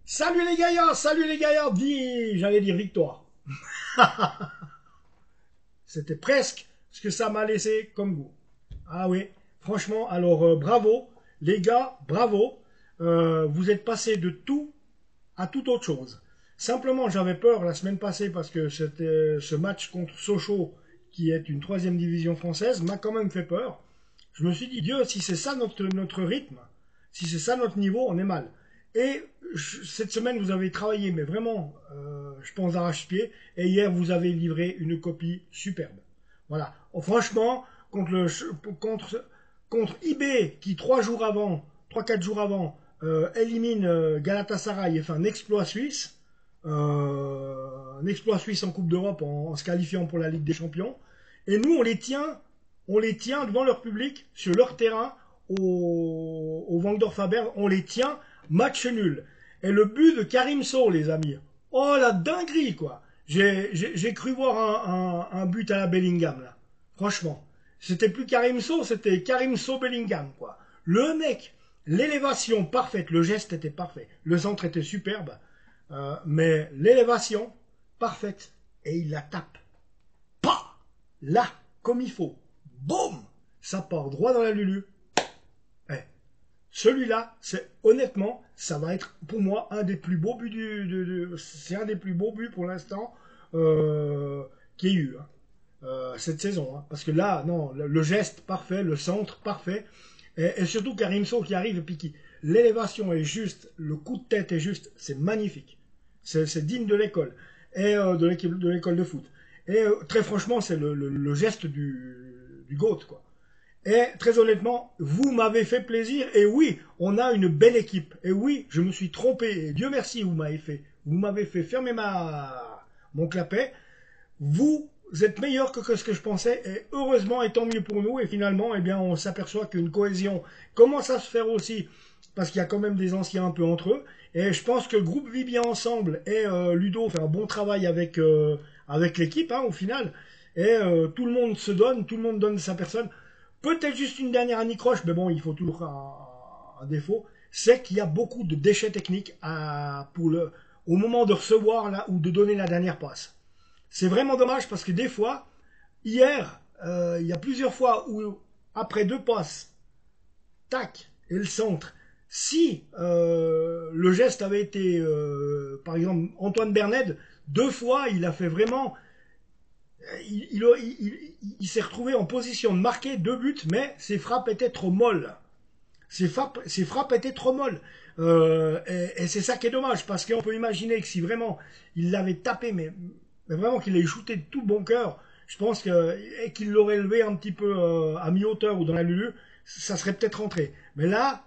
Salut les gaillards, j'allais dire victoire. C'était presque ce que ça m'a laissé comme goût. Ah oui, franchement, alors bravo, les gars, bravo. Vous êtes passés de tout à toute autre chose. Simplement, j'avais peur la semaine passée parce que ce match contre Sochaux, qui est une troisième division française, m'a quand même fait peur. Je me suis dit, Dieu, si c'est ça notre rythme, si c'est ça notre niveau, on est mal. Et cette semaine, vous avez travaillé, mais vraiment, je pense d'arrache-pied. Et hier, vous avez livré une copie superbe. Voilà. Franchement, contre IB, qui 3-4 jours avant, élimine Galatasaray et fait un exploit suisse en Coupe d'Europe en se qualifiant pour la Ligue des Champions. Et nous, on les tient devant leur public, sur leur terrain, au Wangdorf Faber, on les tient, match nul. Et le but de Karim Sow, les amis, oh la dinguerie, quoi. J'ai cru voir un but à la Bellingham, là. Franchement. C'était plus Karim Sow, c'était Karim Sow Bellingham, quoi. Le mec, l'élévation parfaite, le geste était parfait, le centre était superbe, mais l'élévation parfaite, et il la tape. Pas là, comme il faut. Boum, ça part droit dans la lulu. Eh, celui-là, c'est honnêtement, ça va être pour moi un des plus beaux buts c'est un des plus beaux buts pour l'instant qu'il y ait eu cette saison. Parce que là, non, le geste parfait, le centre parfait, et surtout Karim Sow qui arrive et puis l'élévation est juste, le coup de tête est juste, c'est magnifique. C'est digne de l'école et de l'école de foot. Et très franchement, c'est le geste du GOAT, quoi. Et très honnêtement, vous m'avez fait plaisir. Et oui, on a une belle équipe. Et oui, je me suis trompé. Et Dieu merci, vous m'avez fait fermer mon clapet. Vous êtes meilleur que ce que je pensais. Et heureusement, et tant mieux pour nous. Et finalement, eh bien, on s'aperçoit qu'une cohésion commence à se faire aussi. Parce qu'il y a quand même des anciens un peu entre eux. Et je pense que le groupe vit bien ensemble. Et Ludo fait un bon travail avec l'équipe, au final. Et tout le monde se donne, tout le monde donne sa personne. Peut-être juste une dernière anicroche, mais bon, il faut toujours un défaut, c'est qu'il y a beaucoup de déchets techniques au moment de recevoir là, ou de donner la dernière passe. C'est vraiment dommage parce que des fois, hier, il y a plusieurs fois où, après deux passes, tac, et le centre, si le geste avait été, par exemple, Antoine Berned, deux fois, il a fait vraiment... Il s'est retrouvé en position de marquer deux buts, mais ses frappes étaient trop molles. Ses frappes étaient trop molles. Et c'est ça qui est dommage, parce qu'on peut imaginer que si vraiment il l'avait tapé, mais vraiment qu'il l'ait shooté de tout bon cœur, je pense qu'il l'aurait levé un petit peu à mi-hauteur ou dans la lulu, ça serait peut-être rentré. Mais là,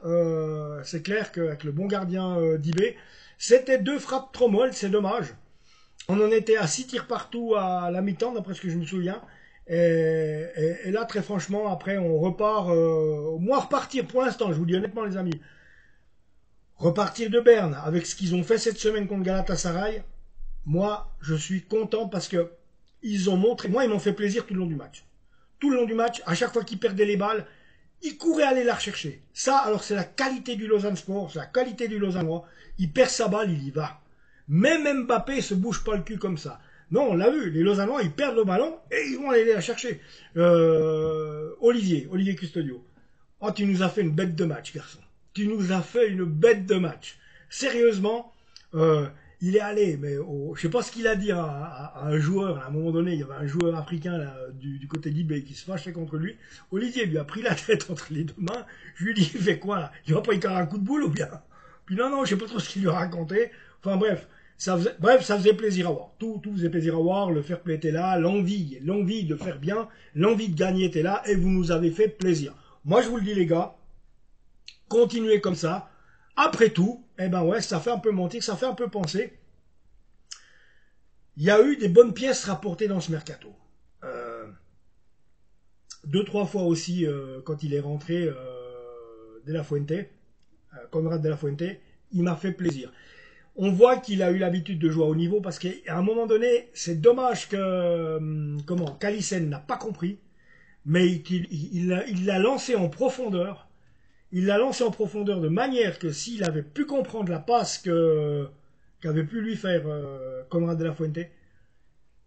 c'est clair qu'avec le bon gardien d'IB, c'était deux frappes trop molles, c'est dommage. On en était à 6 tirs partout à la mi-temps, d'après ce que je me souviens. Et là, très franchement, après, on repart. Moi, repartir pour l'instant, je vous dis honnêtement, les amis, repartir de Berne avec ce qu'ils ont fait cette semaine contre Galatasaray, moi, je suis content parce que ils ont montré. Moi, ils m'ont fait plaisir tout le long du match. Tout le long du match, à chaque fois qu'ils perdaient les balles, ils couraient aller la rechercher. Ça, alors, c'est la qualité du Lausanne Sport, c'est la qualité du Lausannois. Il perd sa balle, il y va. Même Mbappé se bouge pas le cul comme ça. Non, on l'a vu, les Lausannois, ils perdent le ballon et ils vont aller la chercher. Olivier Custodio. Oh, tu nous as fait une bête de match, garçon. Tu nous as fait une bête de match. Sérieusement, il est allé, mais je sais pas ce qu'il a dit à un joueur. À un moment donné, il y avait un joueur africain là, du côté d'IB qui se fâchait contre lui. Olivier lui a pris la tête entre les deux mains. Je lui ai dit, il fait quoi là? Il va pas y faire un coup de boule ou bien? Puis non, je sais pas trop ce qu'il lui a raconté. Enfin bref. Ça faisait plaisir à voir. Tout faisait plaisir à voir. Le fair play était là, l'envie de faire bien, l'envie de gagner était là, et vous nous avez fait plaisir. Moi, je vous le dis, les gars, continuez comme ça. Après tout, eh ben ouais, ça fait un peu mentir, ça fait un peu penser. Il y a eu des bonnes pièces rapportées dans ce mercato. 2-3 fois aussi, quand il est rentré, De La Fuente, Conrad De La Fuente, il m'a fait plaisir. On voit qu'il a eu l'habitude de jouer à haut niveau parce qu'à un moment donné, c'est dommage que Calissen n'a pas compris, mais il l'a lancé en profondeur il l'a lancé en profondeur de manière que s'il avait pu comprendre la passe qu'avait pu lui faire Conrad de la Fuente,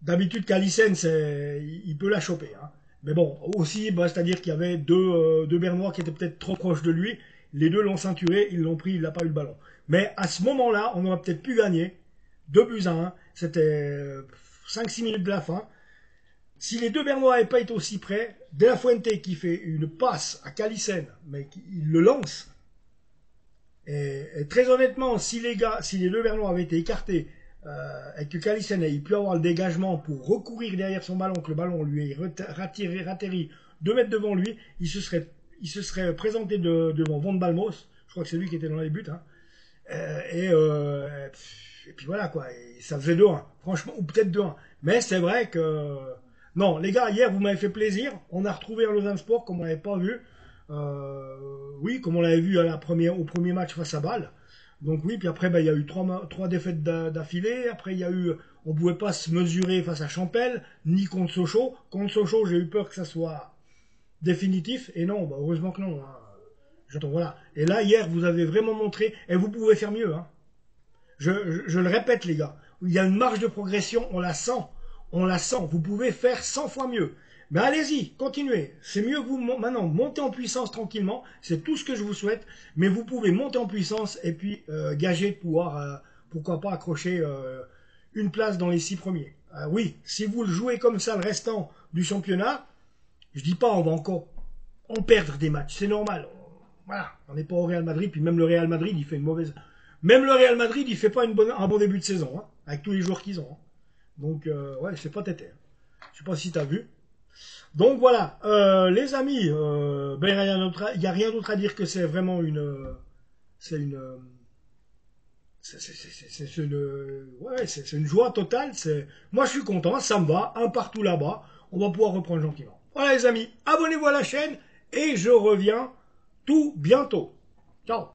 d'habitude Calicen, il peut la choper. Hein. Mais bon, aussi, bah, c'est-à-dire qu'il y avait deux Bernois qui étaient peut-être trop proches de lui. Les deux l'ont ceinturé, ils l'ont pris, il n'a pas eu le ballon. Mais à ce moment-là, on aurait peut-être pu gagner 2-1. C'était 5-6 minutes de la fin. Si les deux Bernois n'avaient pas été aussi près, De La Fuente qui fait une passe à Calicen, mais il le lance. Et très honnêtement, si les deux Bernois avaient été écartés et que Calicen ait pu avoir le dégagement pour recourir derrière son ballon, que le ballon lui ait ratterri 2 mètres devant lui, il se serait présenté devant Von Balmos. Je crois que c'est lui qui était dans les buts. Hein. Et puis voilà quoi, et ça faisait 2-1, franchement, ou peut-être 2-1. Mais c'est vrai que... Non, les gars, hier vous m'avez fait plaisir, on a retrouvé un Lausanne Sport comme on l'avait pas vu. Oui, comme on l'avait vu au premier match face à Bâle. Donc oui, puis après il y a eu trois défaites d'affilée, après il y a eu... On pouvait pas se mesurer face à Champel, ni contre Sochaux. Contre Sochaux, j'ai eu peur que ça soit définitif, et non, bah, heureusement que non. Hein. Voilà. Et là, hier, vous avez vraiment montré, et vous pouvez faire mieux. Hein. Je le répète, les gars, il y a une marge de progression, on la sent. On la sent. Vous pouvez faire 100 fois mieux. Mais allez-y, continuez. C'est mieux que vous maintenant montez en puissance tranquillement. C'est tout ce que je vous souhaite. Mais vous pouvez monter en puissance et puis gager de pouvoir, pourquoi pas, accrocher une place dans les 6 premiers. Oui, si vous le jouez comme ça le restant du championnat, je dis pas on va encore en perdre des matchs. C'est normal. Voilà, on n'est pas au Real Madrid. Puis même le Real Madrid, il fait une mauvaise... Même le Real Madrid, il fait pas un bon début de saison, hein, avec tous les joueurs qu'ils ont. Hein. Donc, ouais, c'est pas tété. Je sais pas si t'as vu. Donc voilà, les amis, il n'y a rien d'autre à dire que c'est vraiment c'est une, c'est une joie totale. Moi, je suis content, ça me va, un partout là-bas. On va pouvoir reprendre gentiment. Voilà, les amis, abonnez-vous à la chaîne et je reviens tout bientôt. Ciao.